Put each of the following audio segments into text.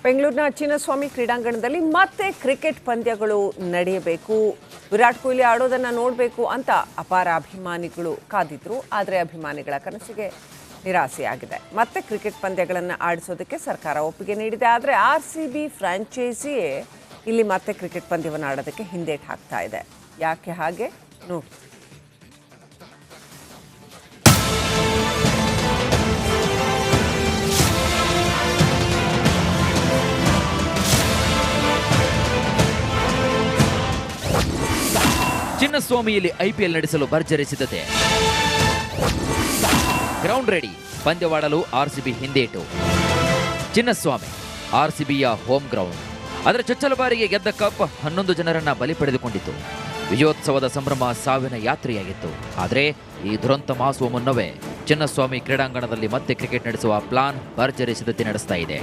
ಬೆಂಗಳೂರಿನ ಚಿನ್ನಸ್ವಾಮಿ ಕ್ರೀಡಾಂಗಣದಲ್ಲಿ ಮತ್ತೆ ಕ್ರಿಕೆಟ್ ಪಂದ್ಯಗಳು ನಡೆಯಬೇಕು, ವಿರಾಟ್ ಕೊಹ್ಲಿ ಆಡೋದನ್ನು ನೋಡಬೇಕು ಅಂತ ಅಪಾರ ಅಭಿಮಾನಿಗಳು ಕಾದಿದ್ರು. ಆದರೆ ಅಭಿಮಾನಿಗಳ ಕನಸಿಗೆ ನಿರಾಸೆಯಾಗಿದೆ. ಮತ್ತೆ ಕ್ರಿಕೆಟ್ ಪಂದ್ಯಗಳನ್ನು ಆಡಿಸೋದಕ್ಕೆ ಸರ್ಕಾರ ಒಪ್ಪಿಗೆ ನೀಡಿದೆ. ಆದರೆ RCB ಫ್ರಾಂಚೈಸಿಯೇ ಇಲ್ಲಿ ಮತ್ತೆ ಕ್ರಿಕೆಟ್ ಪಂದ್ಯವನ್ನು ಆಡೋದಕ್ಕೆ ಹಿಂದೇಟು ಹಾಕ್ತಾ ಇದೆ. ಯಾಕೆ ಹಾಗೆ ನೋಡಿ. ಚಿನ್ನಸ್ವಾಮಿಯಲ್ಲಿ IPL ನಡೆಸಲು ಭರ್ಜರಿ ಸಿದ್ಧತೆ. ಗ್ರೌಂಡ್ ರೆಡಿ, ಪಂದ್ಯವಾಡಲು RCB ಹಿಂದೇಟು. ಚಿನ್ನಸ್ವಾಮಿ RCBಯ ಹೋಮ್ ಗ್ರೌಂಡ್. ಅದರ ಚೊಚ್ಚಲ ಬಾರಿಗೆ ಗೆದ್ದ ಕಪ್ 11 ಜನರನ್ನ ಬಲಿ ಪಡೆದುಕೊಂಡಿತು. ವಿಜಯೋತ್ಸವದ ಸಂಭ್ರಮ ಸಾವಿನ ಯಾತ್ರೆಯಾಗಿತ್ತು. ಆದರೆ ಈ ದುರಂತ ಮಾಸುವ ಮುನ್ನವೇ ಚಿನ್ನಸ್ವಾಮಿ ಕ್ರೀಡಾಂಗಣದಲ್ಲಿ ಮತ್ತೆ ಕ್ರಿಕೆಟ್ ನಡೆಸುವ ಪ್ಲಾನ್ ಭರ್ಜರಿ ಸಿದ್ಧತೆ ನಡೆಸ್ತಾ ಇದೆ.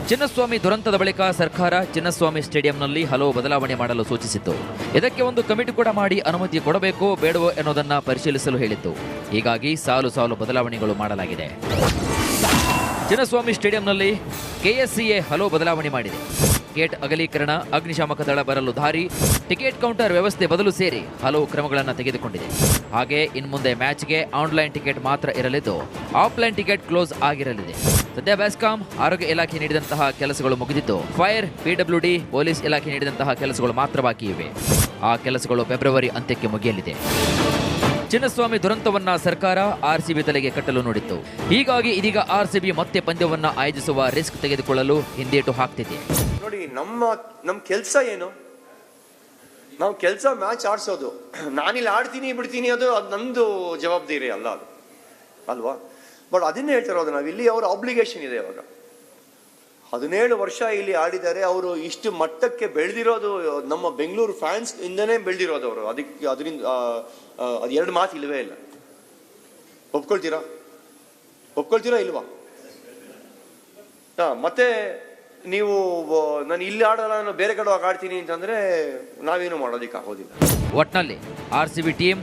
ಚಿನ್ನಸ್ವಾಮಿ ದುರಂತದ ಬಳಿಕ ಸರ್ಕಾರ ಚಿನ್ನಸ್ವಾಮಿ ಸ್ಟೇಡಿಯಂನಲ್ಲಿ ಹಲವು ಬದಲಾವಣೆ ಮಾಡಲು ಸೂಚಿಸಿತ್ತು. ಇದಕ್ಕೆ ಒಂದು ಕಮಿಟಿ ಕೂಡ ಮಾಡಿ ಅನುಮತಿ ಕೊಡಬೇಕೋ ಬೇಡವೋ ಎನ್ನುವುದನ್ನು ಪರಿಶೀಲಿಸಲು ಹೇಳಿತ್ತು. ಹೀಗಾಗಿ ಸಾಲು ಸಾಲು ಬದಲಾವಣೆಗಳು ಮಾಡಲಾಗಿದೆ. ಚಿನ್ನಸ್ವಾಮಿ ಸ್ಟೇಡಿಯಂನಲ್ಲಿ KSCA ಹಲವು ಬದಲಾವಣೆ ಮಾಡಿದೆ. ಗೇಟ್ ಅಗಲೀಕರಣ, ಅಗ್ನಿಶಾಮಕ ದಳ ಬರಲು ದಾರಿ, ಟಿಕೆಟ್ ಕೌಂಟರ್ ವ್ಯವಸ್ಥೆ ಬದಲು ಸೇರಿ ಹಲವು ಕ್ರಮಗಳನ್ನು ತೆಗೆದುಕೊಂಡಿದೆ. ಹಾಗೆ ಇನ್ಮುಂದೆ ಮ್ಯಾಚ್ಗೆ ಆನ್ಲೈನ್ ಟಿಕೆಟ್ ಮಾತ್ರ ಇರಲಿದ್ದು ಆಫ್ಲೈನ್ ಟಿಕೆಟ್ ಕ್ಲೋಸ್ ಆಗಿರಲಿದೆ. ಸದ್ಯ ಬೆಸ್ಕಾಂ, ಆರೋಗ್ಯ ಇಲಾಖೆ ನೀಡಿದಂತಹ ಕೆಲಸಗಳು ಮುಗಿದಿದ್ದು ಫೈರ್, PWD, ಪೊಲೀಸ್ ಇಲಾಖೆ ನೀಡಿದಂತಹ ಕೆಲಸಗಳು ಮಾತ್ರ ಬಾಕಿ ಇವೆ. ಆ ಕೆಲಸಗಳು ಫೆಬ್ರವರಿ ಅಂತ್ಯಕ್ಕೆ ಮುಗಿಯಲಿದೆ. ಚಿನ್ನಸ್ವಾಮಿ ದುರಂತವನ್ನ ಸರ್ಕಾರ RCB ತಲೆಗೆ ಕಟ್ಟಲು ನೋಡಿತ್ತು. ಹೀಗಾಗಿ ಇದೀಗ RCB ಮತ್ತೆ ಪಂದ್ಯವನ್ನ ಆಯೋಜಿಸುವ ರಿಸ್ಕ್ ತೆಗೆದುಕೊಳ್ಳಲು ಹಿಂದೇಟು ಹಾಕ್ತಿದೆ. ನೋಡಿ, ನಮ್ಮ ಕೆಲಸ ಏನು? ನಾವು ಕೆಲಸ ಮ್ಯಾಚ್ ಆಡ್ಸೋದು. ನಾನಿಲ್ಲಿ ಆಡ್ತೀನಿ ಬಿಡ್ತೀನಿ ಅದು ನಂದು ಜವಾಬ್ದಾರಿ ಅಲ್ಲ, ಅದು ಅಲ್ವಾ? ಬಟ್ ಅದನ್ನೇ ಹೇಳ್ತಿರೋದು ನಾವು ಇಲ್ಲಿ. ಅವರ ಆಬ್ಲಿಗೇಷನ್ ಇದೆ. ಇವಾಗ 17 ವರ್ಷ ಇಲ್ಲಿ ಆಡಿದ್ದಾರೆ. ಅವರು ಇಷ್ಟು ಮಟ್ಟಕ್ಕೆ ಬೆಳೆದಿರೋದು ನಮ್ಮ ಬೆಂಗಳೂರು ಫ್ಯಾನ್ಸ್ ಇಂದನೇ ಬೆಳೆದಿರೋದು. ಅವರು ಅದರಿಂದ ಅದು ಎರಡು ಮಾತು ಇಲ್ಲವೇ ಇಲ್ಲ. ಒಪ್ಕೊಳ್ತೀರಾ ಇಲ್ವಾ? ಮತ್ತೆ ನೀವು ನಾನು ಇಲ್ಲಿ ಆಡಲ್ಲ, ನಾನು ಬೇರೆ ಕಡೆ ಆಡ್ತೀನಿ ಅಂತಂದ್ರೆ ನಾವೇನು ಮಾಡೋದಿಕ್ಕೆ ಆಗೋದಿಲ್ಲ. ಒಟ್ನಲ್ಲಿ RCB ಟೀಮ್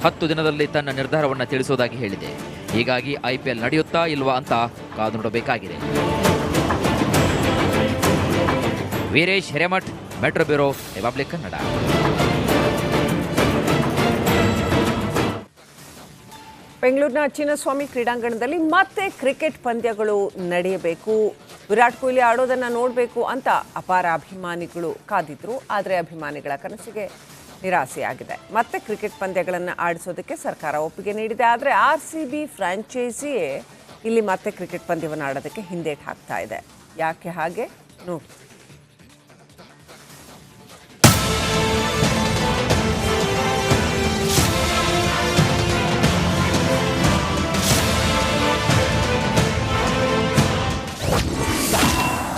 10 ದಿನದಲ್ಲಿ ತನ್ನ ನಿರ್ಧಾರವನ್ನು ತಿಳಿಸೋದಾಗಿ ಹೇಳಿದೆ. ಹೀಗಾಗಿ IPL ನಡೆಯುತ್ತಾ ಇಲ್ವಾ ಅಂತ ಕಾದು ನೋಡಬೇಕಾಗಿದೆ. Veeresh Hiremath, metro bureau, republic Kannada. ಬೆಂಗಳೂರಿನ ಚಿನ್ನಸ್ವಾಮಿ ಕ್ರೀಡಾಂಗಣದಲ್ಲಿ ಮತ್ತೆ ಕ್ರಿಕೆಟ್ ಪಂದ್ಯಗಳು ನಡೆಯಬೇಕು, ವಿರಾಟ್ ಕೊಹ್ಲಿ ಆಡೋದನ್ನು ನೋಡಬೇಕು ಅಂತ ಅಪಾರ ಅಭಿಮಾನಿಗಳು ಕಾದಿದ್ರು. ಆದರೆ ಅಭಿಮಾನಿಗಳ ಕನಸಿಗೆ ನಿರಾಸೆಯಾಗಿದೆ. ಮತ್ತೆ ಕ್ರಿಕೆಟ್ ಪಂದ್ಯಗಳನ್ನು ಆಡಿಸೋದಕ್ಕೆ ಸರ್ಕಾರ ಒಪ್ಪಿಗೆ ನೀಡಿದೆ. ಆದರೆ RCB ಫ್ರಾಂಚೈಸಿಯೇ ಇಲ್ಲಿ ಮತ್ತೆ ಕ್ರಿಕೆಟ್ ಪಂದ್ಯವನ್ನು ಆಡೋದಕ್ಕೆ ಹಿಂದೇಟು ಹಾಕ್ತಾ ಇದೆ. ಯಾಕೆ ಹಾಗೆ ನೋಡಿ.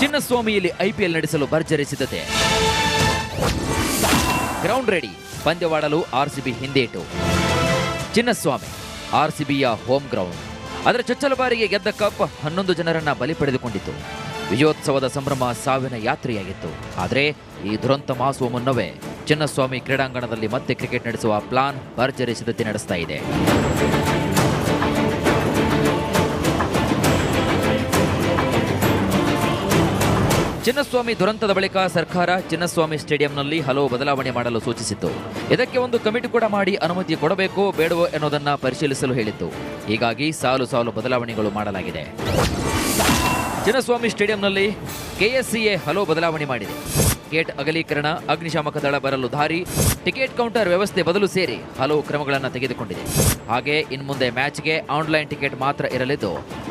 ಚಿನ್ನಸ್ವಾಮಿಯಲ್ಲಿ IPL ನಡೆಸಲು ಭರ್ಜರಿ ಸಿದ್ಧತೆ. ಗ್ರೌಂಡ್ ರೆಡಿ, ಪಂದ್ಯವಾಡಲು RCB ಹಿಂದೇಟು. ಚಿನ್ನಸ್ವಾಮಿ RCBಯ ಹೋಮ್ ಗ್ರೌಂಡ್. ಅದರ ಚೊಚ್ಚಲ ಬಾರಿಗೆ ಗೆದ್ದ ಕಪ್ 11 ಜನರನ್ನ ಬಲಿ ಪಡೆದುಕೊಂಡಿತು. ವಿಜಯೋತ್ಸವದ ಸಂಭ್ರಮ ಸಾವಿನ ಯಾತ್ರೆಯಾಗಿತ್ತು. ಆದರೆ ಈ ದುರಂತ ಮಾಸುವ ಮುನ್ನವೇ ಚಿನ್ನಸ್ವಾಮಿ ಕ್ರೀಡಾಂಗಣದಲ್ಲಿ ಮತ್ತೆ ಕ್ರಿಕೆಟ್ ನಡೆಸುವ ಪ್ಲಾನ್ ಭರ್ಜರಿ ಸಿದ್ಧತೆ ನಡೆಸ್ತಾ ಇದೆ. ಚಿನ್ನಸ್ವಾಮಿ ದುರಂತದ ಬಳಿಕ ಸರ್ಕಾರ ಚಿನ್ನಸ್ವಾಮಿ ಸ್ಟೇಡಿಯಂನಲ್ಲಿ ಹಲವು ಬದಲಾವಣೆ ಮಾಡಲು ಸೂಚಿಸಿತ್ತು. ಇದಕ್ಕೆ ಒಂದು ಕಮಿಟಿ ಕೂಡ ಮಾಡಿ ಅನುಮತಿ ಕೊಡಬೇಕೋ ಬೇಡವೋ ಎನ್ನುವುದನ್ನು ಪರಿಶೀಲಿಸಲು ಹೇಳಿತ್ತು. ಹೀಗಾಗಿ ಸಾಲು ಸಾಲು ಬದಲಾವಣೆಗಳು ಮಾಡಲಾಗಿದೆ. ಚಿನ್ನಸ್ವಾಮಿ ಸ್ಟೇಡಿಯಂನಲ್ಲಿ KSCA ಹಲವು ಬದಲಾವಣೆ ಮಾಡಿದೆ. ಗೇಟ್ ಅಗಲೀಕರಣ, ಅಗ್ನಿಶಾಮಕ ದಳ ಬರಲು ದಾರಿ, ಟಿಕೆಟ್ ಕೌಂಟರ್ ವ್ಯವಸ್ಥೆ ಬದಲು ಸೇರಿ ಹಲವು ಕ್ರಮಗಳನ್ನು ತೆಗೆದುಕೊಂಡಿದೆ. ಹಾಗೆ ಇನ್ಮುಂದೆ ಮ್ಯಾಚ್ಗೆ ಆನ್ಲೈನ್ ಟಿಕೆಟ್ ಮಾತ್ರ ಇರಲಿದ್ದು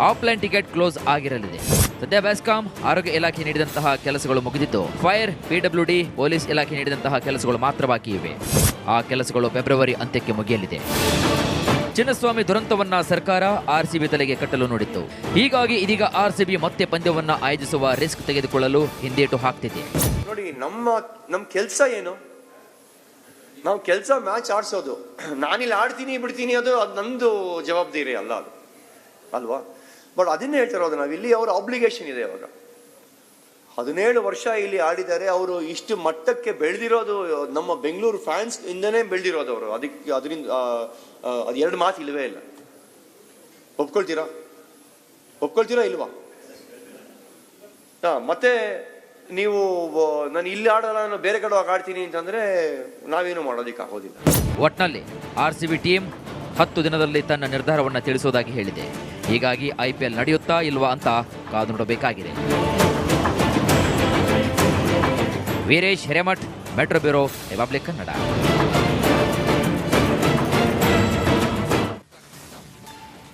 ಆಫ್ಲೈನ್ ಟಿಕೆಟ್ ಕ್ಲೋಸ್ ಆಗಿರಲಿದೆ. ಸದ್ಯ ಬೆಸ್ಕಾಂ, ಆರೋಗ್ಯ ಇಲಾಖೆ ನೀಡಿದಂತಹ ಕೆಲಸಗಳು ಮುಗಿದಿದ್ದು ಫೈರ್, PWD, ಪೊಲೀಸ್ ಇಲಾಖೆ ನೀಡಿದಂತಹ ಕೆಲಸಗಳು ಮಾತ್ರ ಬಾಕಿ ಇವೆ. ಆ ಕೆಲಸಗಳು ಫೆಬ್ರವರಿ ಅಂತ್ಯಕ್ಕೆ ಮುಗಿಯಲಿದೆ. ಚಿನ್ನಸ್ವಾಮಿ ದುರಂತವನ್ನ ಸರ್ಕಾರ RCB ತಲೆಗೆ ಕಟ್ಟಲು ನೋಡಿತ್ತು. ಹೀಗಾಗಿ ಇದೀಗ RCB ಮತ್ತೆ ಪಂದ್ಯವನ್ನ ಆಯೋಜಿಸುವ ರಿಸ್ಕ್ ತೆಗೆದುಕೊಳ್ಳಲು ಹಿಂದೇಟು ಹಾಕ್ತಿದೆ. ನೋಡಿ, ನಮ್ಮ ಕೆಲಸ ಏನು? ನಾವು ಕೆಲಸ ಮ್ಯಾಚ್ ಆಡ್ಸೋದು. ನಾನಿಲ್ಲಿ ಆಡ್ತೀನಿ ಬಿಡ್ತೀನಿ ಅದು ನಂದು ಜವಾಬ್ದಾರಿ ಅಲ್ಲ, ಅದು ಅಲ್ವಾ? ಬಟ್ ಅದನ್ನೇ ಹೇಳ್ತಿರೋದು ನಾವು ಇಲ್ಲಿ. ಅವರ ಆಬ್ಲಿಗೇಷನ್ ಇದೆ. ಇವಾಗ 17 ವರ್ಷ ಇಲ್ಲಿ ಆಡಿದ್ದಾರೆ. ಅವರು ಇಷ್ಟು ಮಟ್ಟಕ್ಕೆ ಬೆಳೆದಿರೋದು ನಮ್ಮ ಬೆಂಗಳೂರು ಫ್ಯಾನ್ಸ್ ಇಂದನೇ ಬೆಳೆದಿರೋದು. ಅವರು ಅದರಿಂದ ಅದು ಎರಡು ಮಾತು ಇಲ್ಲವೇ ಇಲ್ಲ. ಒಪ್ಕೊಳ್ತೀರಾ ಇಲ್ವಾ? ಮತ್ತೆ ನೀವು ನಾನು ಇಲ್ಲಿ ಆಡಲ್ಲ, ನಾನು ಬೇರೆ ಕಡೆ ಆಡ್ತೀನಿ ಅಂತಂದ್ರೆ ನಾವೇನು ಮಾಡೋದಿಕ್ಕೆ ಆಗೋದಿಲ್ಲ. ಒಟ್ನಲ್ಲಿ ಆರ್ಸಿಬಿ ಟೀಮ್ 10 ದಿನದಲ್ಲಿ ತನ್ನ ನಿರ್ಧಾರವನ್ನು ತಿಳಿಸುವುದಾಗಿ ಹೇಳಿದೆ. ಹೀಗಾಗಿ IPL ನಡೆಯುತ್ತಾ ಇಲ್ವಾ ಅಂತ ಕಾದು ನೋಡಬೇಕಾಗಿದೆ. Veeresh Hiremath, metro bureau, republic Kannada.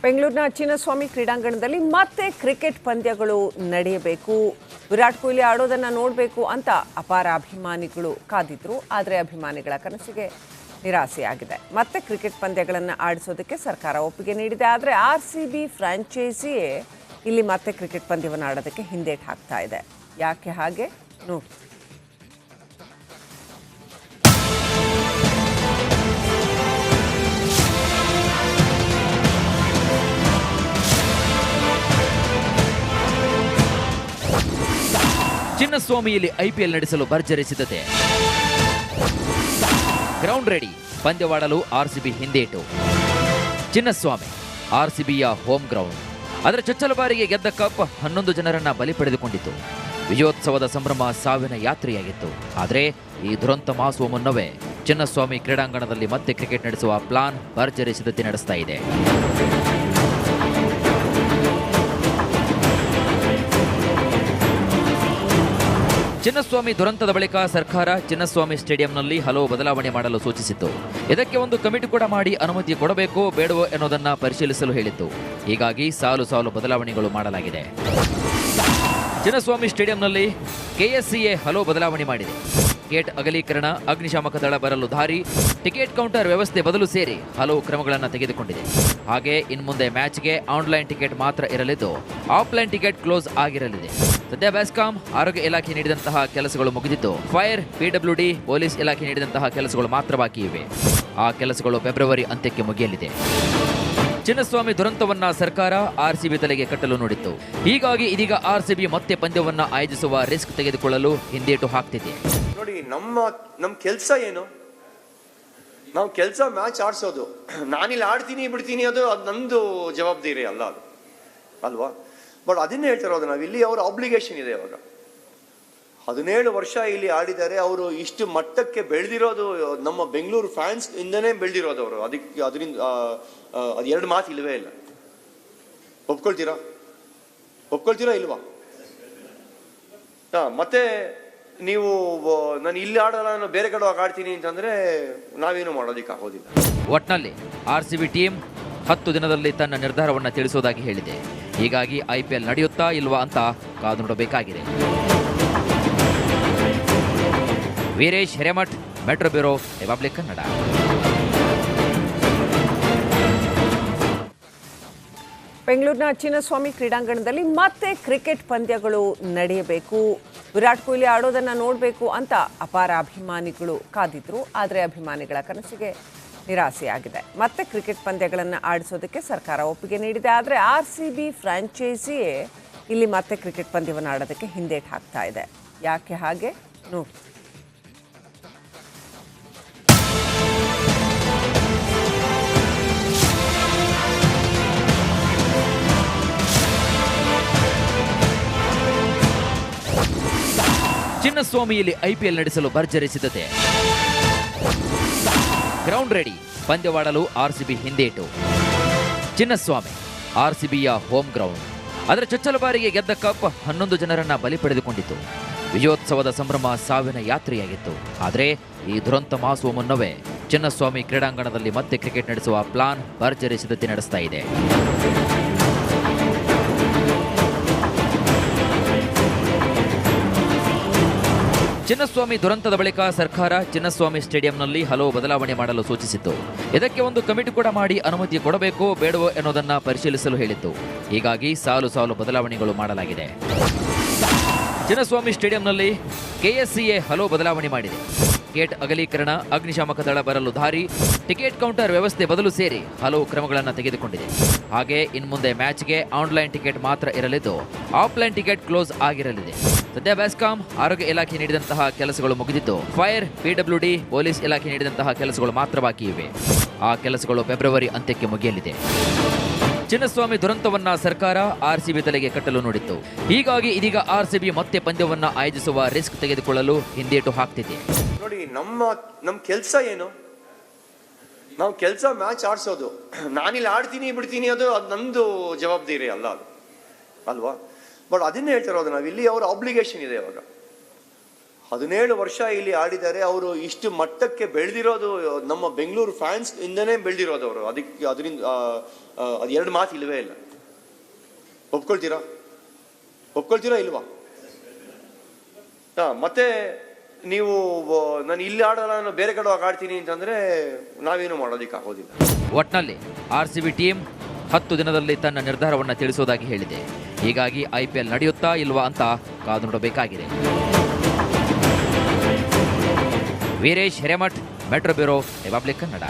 ಬೆಂಗಳೂರಿನ ಚಿನ್ನಸ್ವಾಮಿ ಕ್ರೀಡಾಂಗಣದಲ್ಲಿ ಮತ್ತೆ ಕ್ರಿಕೆಟ್ ಪಂದ್ಯಗಳು ನಡೆಯಬೇಕು, ವಿರಾಟ್ ಕೊಹ್ಲಿ ಆಡೋದನ್ನು ನೋಡಬೇಕು ಅಂತ ಅಪಾರ ಅಭಿಮಾನಿಗಳು ಕಾದಿದ್ರು. ಆದರೆ ಅಭಿಮಾನಿಗಳ ಕನಸಿಗೆ ನಿರಾಸೆಯಾಗಿದೆ. ಮತ್ತೆ ಕ್ರಿಕೆಟ್ ಪಂದ್ಯಗಳನ್ನು ಆಡಿಸೋದಕ್ಕೆ ಸರ್ಕಾರ ಒಪ್ಪಿಗೆ ನೀಡಿದೆ. ಆದರೆ RCB ಫ್ರಾಂಚೈಸಿಯೇ ಇಲ್ಲಿ ಮತ್ತೆ ಕ್ರಿಕೆಟ್ ಪಂದ್ಯವನ್ನು ಆಡೋದಕ್ಕೆ ಹಿಂದೇಟು ಹಾಕ್ತಾ ಇದೆ. ಯಾಕೆ ಹಾಗೆ ನೋಡಿ. ಚಿನ್ನಸ್ವಾಮಿಯಲ್ಲಿ IPL ನಡೆಸಲು ಭರ್ಜರಿ ಸಿದ್ಧತೆ. ಗ್ರೌಂಡ್ ರೆಡಿ, ಪಂದ್ಯವಾಡಲು RCB ಹಿಂದೇಟು. ಚಿನ್ನಸ್ವಾಮಿ RCBಯ ಹೋಮ್ ಗ್ರೌಂಡ್. ಅದರ ಚೊಚ್ಚಲ ಬಾರಿಗೆ ಗೆದ್ದ ಕಪ್ 11 ಜನರನ್ನ ಬಲಿ ಪಡೆದುಕೊಂಡಿತು. ವಿಜಯೋತ್ಸವದ ಸಂಭ್ರಮ ಸಾವಿನ ಯಾತ್ರೆಯಾಗಿತ್ತು. ಆದರೆ ಈ ದುರಂತ ಮಾಸುವ ಮುನ್ನವೇ ಚಿನ್ನಸ್ವಾಮಿ ಕ್ರೀಡಾಂಗಣದಲ್ಲಿ ಮತ್ತೆ ಕ್ರಿಕೆಟ್ ನಡೆಸುವ ಪ್ಲಾನ್ ಭರ್ಜರಿ ಸಿದ್ಧತೆ ನಡೆಸ್ತಾ ಇದೆ. ಚಿನ್ನಸ್ವಾಮಿ ದುರಂತದ ಬಳಿಕ ಸರ್ಕಾರ ಚಿನ್ನಸ್ವಾಮಿ ಸ್ಟೇಡಿಯಂನಲ್ಲಿ ಹಲವು ಬದಲಾವಣೆ ಮಾಡಲು ಸೂಚಿಸಿತ್ತು. ಇದಕ್ಕೆ ಒಂದು ಕಮಿಟಿ ಕೂಡ ಮಾಡಿ ಅನುಮತಿ ಕೊಡಬೇಕೋ ಬೇಡವೋ ಎನ್ನುವುದನ್ನು ಪರಿಶೀಲಿಸಲು ಹೇಳಿತ್ತು. ಹೀಗಾಗಿ ಸಾಲು ಬದಲಾವಣೆಗಳು ಮಾಡಲಾಗಿದೆ. ಚಿನ್ನಸ್ವಾಮಿ ಸ್ಟೇಡಿಯಂನಲ್ಲಿ KSCA ಹಲವು ಬದಲಾವಣೆ ಮಾಡಿದೆ. ಗೇಟ್ ಅಗಲೀಕರಣ, ಅಗ್ನಿಶಾಮಕ ದಳ ಬರಲು ದಾರಿ, ಟಿಕೆಟ್ ಕೌಂಟರ್ ವ್ಯವಸ್ಥೆ ಬದಲು ಸೇರಿ ಹಲವು ಕ್ರಮಗಳನ್ನು ತೆಗೆದುಕೊಂಡಿದೆ. ಹಾಗೆ ಇನ್ಮುಂದೆ ಮ್ಯಾಚ್ಗೆ ಆನ್ಲೈನ್ ಟಿಕೆಟ್ ಮಾತ್ರ ಇರಲಿದ್ದು ಆಫ್ಲೈನ್ ಟಿಕೆಟ್ ಕ್ಲೋಸ್ ಆಗಿರಲಿದೆ. ಸದ್ಯ ಬೆಸ್ಕಾಂ, ಆರೋಗ್ಯ ಇಲಾಖೆ ನೀಡಿದಂತಹ ಕೆಲಸಗಳು ಮುಗಿದಿದ್ದು ಫೈರ್, PWD, ಪೊಲೀಸ್ ಇಲಾಖೆ ನೀಡಿದಂತಹ ಕೆಲಸಗಳು ಮಾತ್ರ ಬಾಕಿ ಇವೆ. ಆ ಕೆಲಸಗಳು ಫೆಬ್ರವರಿ ಅಂತ್ಯಕ್ಕೆ ಮುಗಿಯಲಿದೆ. ಚಿನ್ನಸ್ವಾಮಿ ದುರಂತವನ್ನ ಸರ್ಕಾರ RCB ತಲೆಗೆ ಕಟ್ಟಲು ನೋಡಿತ್ತು. ಹೀಗಾಗಿ ಇದೀಗ RCB ಮತ್ತೆ ಪಂದ್ಯವನ್ನ ಆಯೋಜಿಸುವ ರಿಸ್ಕ್ ತೆಗೆದುಕೊಳ್ಳಲು ಹಿಂದೇಟು ಹಾಕ್ತಿದೆ. ನೋಡಿ, ನಮ್ಮ ಕೆಲಸ ಏನು? ನಾವು ಕೆಲಸ ಮ್ಯಾಚ್ ಆಡ್ಸೋದು. ನಾನಿಲ್ಲಿ ಆಡ್ತೀನಿ ಬಿಡ್ತೀನಿ ಅದು ನಂದು ಜವಾಬ್ದಾರಿ ಅಲ್ಲ, ಅದು ಅಲ್ವಾ? ಬಟ್ ಅದನ್ನೇ ಹೇಳ್ತಿರೋದು ನಾವಿಲ್ಲಿ. ಅವರ ಆಬ್ಲಿಗೇಷನ್ ಇದೆ. ಇವಾಗ 17 ವರ್ಷ ಇಲ್ಲಿ ಆಡಿದ್ದಾರೆ. ಅವರು ಇಷ್ಟು ಮಟ್ಟಕ್ಕೆ ಬೆಳೆದಿರೋದು ನಮ್ಮ ಬೆಂಗಳೂರು ಫ್ಯಾನ್ಸ್ ಇಂದನೇ ಬೆಳೆದಿರೋದು. ಅವರು ಅದರಿಂದ ಅದು ಎರಡು ಮಾತು ಇಲ್ಲವೇ ಇಲ್ಲ. ಒಪ್ಕೊಳ್ತೀರಾ ಇಲ್ವಾ? ಮತ್ತೆ ನೀವು ನಾನು ಇಲ್ಲಿ ಆಡಲ್ಲ, ನಾನು ಬೇರೆ ಕಡೆ ಆಡ್ತೀನಿ ಅಂತಂದ್ರೆ ನಾವೇನು ಮಾಡೋದಿಕ್ಕೆ ಆಗೋದಿಲ್ಲ. ಒಟ್ನಲ್ಲಿ RCB ಟೀಮ್ 10 ದಿನದಲ್ಲಿ ತನ್ನ ನಿರ್ಧಾರವನ್ನು ತಿಳಿಸುವುದಾಗಿ ಹೇಳಿದೆ. ಹೀಗಾಗಿ IPL ನಡೆಯುತ್ತಾ ಇಲ್ವಾ ಅಂತ ಕಾದು ನೋಡಬೇಕಾಗಿದೆ. Veeresh Hiremath, metro bureau, republic Kannada. ಬೆಂಗಳೂರಿನ ಚಿನ್ನಸ್ವಾಮಿ ಕ್ರೀಡಾಂಗಣದಲ್ಲಿ ಮತ್ತೆ ಕ್ರಿಕೆಟ್ ಪಂದ್ಯಗಳು ನಡೆಯಬೇಕು, ವಿರಾಟ್ ಕೊಹ್ಲಿ ಆಡೋದನ್ನು ನೋಡಬೇಕು ಅಂತ ಅಪಾರ ಅಭಿಮಾನಿಗಳು ಕಾದಿದ್ರು. ಆದರೆ ಅಭಿಮಾನಿಗಳ ಕನಸಿಗೆ ನಿರಾಸೆಯಾಗಿದೆ. ಮತ್ತೆ ಕ್ರಿಕೆಟ್ ಪಂದ್ಯಗಳನ್ನು ಆಡಿಸೋದಕ್ಕೆ ಸರ್ಕಾರ ಒಪ್ಪಿಗೆ ನೀಡಿದೆ. ಆದರೆ RCB ಫ್ರಾಂಚೈಸಿಯೇ ಇಲ್ಲಿ ಮತ್ತೆ ಕ್ರಿಕೆಟ್ ಪಂದ್ಯವನ್ನು ಆಡೋದಕ್ಕೆ ಹಿಂದೇಟು ಹಾಕ್ತಾ ಇದೆ. ಯಾಕೆ ಹಾಗೆ ನೋಡಿ. ಚಿನ್ನಸ್ವಾಮಿಯಲ್ಲಿ IPL ನಡೆಸಲು ಭರ್ಜರಿ ಸಿದ್ಧತೆ. ಗ್ರೌಂಡ್ ರೆಡಿ, ಪಂದ್ಯವಾಡಲು RCB ಹಿಂದೇಟು. ಚಿನ್ನಸ್ವಾಮಿ RCBಯ ಹೋಮ್ ಗ್ರೌಂಡ್. ಅದರ ಚೊಚ್ಚಲ ಬಾರಿಗೆ ಗೆದ್ದ ಕಪ್ 11 ಜನರನ್ನ ಬಲಿ ಪಡೆದುಕೊಂಡಿತು. ವಿಜಯೋತ್ಸವದ ಸಂಭ್ರಮ ಸಾವಿನ ಯಾತ್ರೆಯಾಗಿತ್ತು. ಆದರೆ ಈ ದುರಂತ ಮಾಸುವ ಮುನ್ನವೇ ಚಿನ್ನಸ್ವಾಮಿ ಕ್ರೀಡಾಂಗಣದಲ್ಲಿ ಮತ್ತೆ ಕ್ರಿಕೆಟ್ ನಡೆಸುವ ಪ್ಲಾನ್ ಭರ್ಜರಿ ಸಿದ್ಧತೆ ನಡೆಸ್ತಾ ಇದೆ. ಚಿನ್ನಸ್ವಾಮಿ ದುರಂತದ ಬಳಿಕ ಸರ್ಕಾರ ಚಿನ್ನಸ್ವಾಮಿ ಸ್ಟೇಡಿಯಂನಲ್ಲಿ ಹಲವು ಬದಲಾವಣೆ ಮಾಡಲು ಸೂಚಿಸಿತ್ತು. ಇದಕ್ಕೆ ಒಂದು ಕಮಿಟಿ ಕೂಡ ಮಾಡಿ ಅನುಮತಿ ಕೊಡಬೇಕೋ ಬೇಡವೋ ಎನ್ನುವುದನ್ನು ಪರಿಶೀಲಿಸಲು ಹೇಳಿತ್ತು. ಹೀಗಾಗಿ ಸಾಲು ಬದಲಾವಣೆಗಳು ಮಾಡಲಾಗಿದೆ. ಚಿನ್ನಸ್ವಾಮಿ ಸ್ಟೇಡಿಯಂನಲ್ಲಿ KSCA ಹಲವು ಬದಲಾವಣೆ ಮಾಡಿದೆ. ಗೇಟ್ ಅಗಲೀಕರಣ, ಅಗ್ನಿಶಾಮಕ ದಳ ಬರಲು ದಾರಿ, ಟಿಕೆಟ್ ಕೌಂಟರ್ ವ್ಯವಸ್ಥೆ ಬದಲು ಸೇರಿ ಹಲವು ಕ್ರಮಗಳನ್ನು ತೆಗೆದುಕೊಂಡಿದೆ. ಹಾಗೆ ಇನ್ಮುಂದೆ ಮ್ಯಾಚ್ಗೆ ಆನ್ಲೈನ್ ಟಿಕೆಟ್ ಮಾತ್ರ ಇರಲಿದ್ದು ಆಫ್ಲೈನ್ ಟಿಕೆಟ್ ಕ್ಲೋಸ್ ಆಗಿರಲಿದೆ. ಸದ್ಯ ಬೆಸ್ಕಾಂ, ಆರೋಗ್ಯ ಇಲಾಖೆ ನೀಡಿದಂತಹ ಕೆಲಸಗಳು ಮುಗಿದಿದ್ದು ಫೈರ್, PWD, ಪೊಲೀಸ್ ಇಲಾಖೆ ನೀಡಿದಂತಹ ಕೆಲಸಗಳು ಮಾತ್ರ ಬಾಕಿ ಇವೆ. ಆ ಕೆಲಸಗಳು ಫೆಬ್ರವರಿ ಅಂತ್ಯಕ್ಕೆ ಮುಗಿಯಲಿದೆ. ಚಿನ್ನಸ್ವಾಮಿ ದುರಂತವನ್ನ ಸರ್ಕಾರ RCB ತಲೆಗೆ ಕಟ್ಟಲು ನೋಡಿತ್ತು. ಹೀಗಾಗಿ ಇದೀಗ RCB ಮತ್ತೆ ಪಂದ್ಯವನ್ನ ಆಯೋಜಿಸುವ ರಿಸ್ಕ್ ತೆಗೆದುಕೊಳ್ಳಲು ಹಿಂದೇಟು ಹಾಕ್ತಿದೆ. ನೋಡಿ, ನಮ್ಮ ಕೆಲಸ ಏನು? ನಾವು ಕೆಲಸ ಮ್ಯಾಚ್ ಆಡ್ಸೋದು. ನಾನಿಲ್ಲಿ ಆಡ್ತೀನಿ ಬಿಡ್ತೀನಿ ಅದು ನಂದು ಜವಾಬ್ದಾರಿ ಅಲ್ಲ ಅದು, ಅಲ್ವಾ? ಬಟ್ ಅದನ್ನೇ ಹೇಳ್ತಿರೋದು ನಾವು ಇಲ್ಲಿ. ಅವರ ಆಬ್ಲಿಗೇಷನ್ ಇದೆ. ಇವಾಗ 17 ವರ್ಷ ಇಲ್ಲಿ ಆಡಿದ್ದಾರೆ. ಅವರು ಇಷ್ಟು ಮಟ್ಟಕ್ಕೆ ಬೆಳೆದಿರೋದು ನಮ್ಮ ಬೆಂಗಳೂರು ಫ್ಯಾನ್ಸ್ ಇಂದನೇ ಬೆಳೆದಿರೋದು. ಅವರು ಅದರಿಂದ ಅದು ಎರಡು ಮಾತು ಇಲ್ಲವೇ ಇಲ್ಲ. ಒಪ್ಕೊಳ್ತೀರಾ ಇಲ್ವಾ? ಮತ್ತೆ ನೀವು ನಾನು ಇಲ್ಲಿ ಆಡಲ್ಲ, ನಾನು ಬೇರೆ ಕಡೆ ಆಡ್ತೀನಿ ಅಂತಂದ್ರೆ ನಾವೇನು ಮಾಡೋದಿಕ್ಕೆ ಆಗೋದಿಲ್ಲ. ಒಟ್ನಲ್ಲಿ RCB ಟೀಮ್ 10 ದಿನದಲ್ಲಿ ತನ್ನ ನಿರ್ಧಾರವನ್ನು ತಿಳಿಸುವುದಾಗಿ ಹೇಳಿದೆ. ಹೀಗಾಗಿ IPL ನಡೆಯುತ್ತಾ ಇಲ್ವಾ ಅಂತ ಕಾದು ನೋಡಬೇಕಾಗಿದೆ. Veeresh Hiremath, metro bureau, republic Kannada.